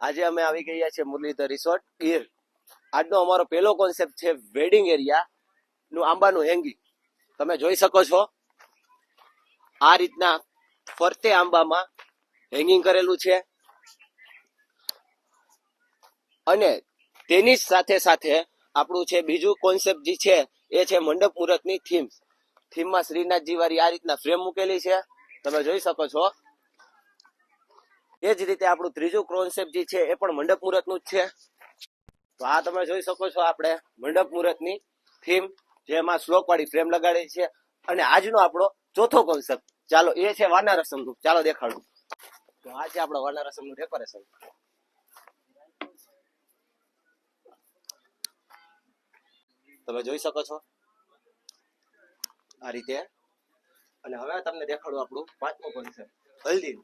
આજે અમે આવી ગયા છે મુરલીધર રિસોર્ટ ગીર. આજનો અમારો પહેલો કોન્સેપ્ટ છે વેડિંગ એરિયા નું આંબાનું હેંગિંગ. તમે જોઈ શકો છો આ રીતના ફરતે આંબામાં હેંગિંગ કરેલું છે અને તેની સાથે સાથે આપણું છે બીજું કોન્સેપ્ટ જે છે એ છે મંડપ મુહૂર્તની થીમમાં શ્રીનાથજી વાળી આ રીતના ફ્રેમ મૂકેલી છે, તમે જોઈ શકો છો. એ જ રીતે આપણું ત્રીજું કોન્સેપ્ટ જે છે એ પણ મંડપ મુહૂર્તનું જ છે. તો આ તમે જોઈ શકો છો આપણે મંડપ મુહૂર્તની થીમ જેમાં શ્લોક વાળી ફ્રેમ લગાડી છે. અને આજનો આપણો ચોથો કોન્સેપ્ટ, ચાલો એ છે વાના રસમનું. ચાલો દેખાડું. તો આ છે આપણો વાના રસમનું ડેકોરેશન. તમે જોઈ શકો છો આ રીતે. અને હવે તમને દેખાડું આપણું પાંચમો કોન્સેપ્ટ હલ્દી.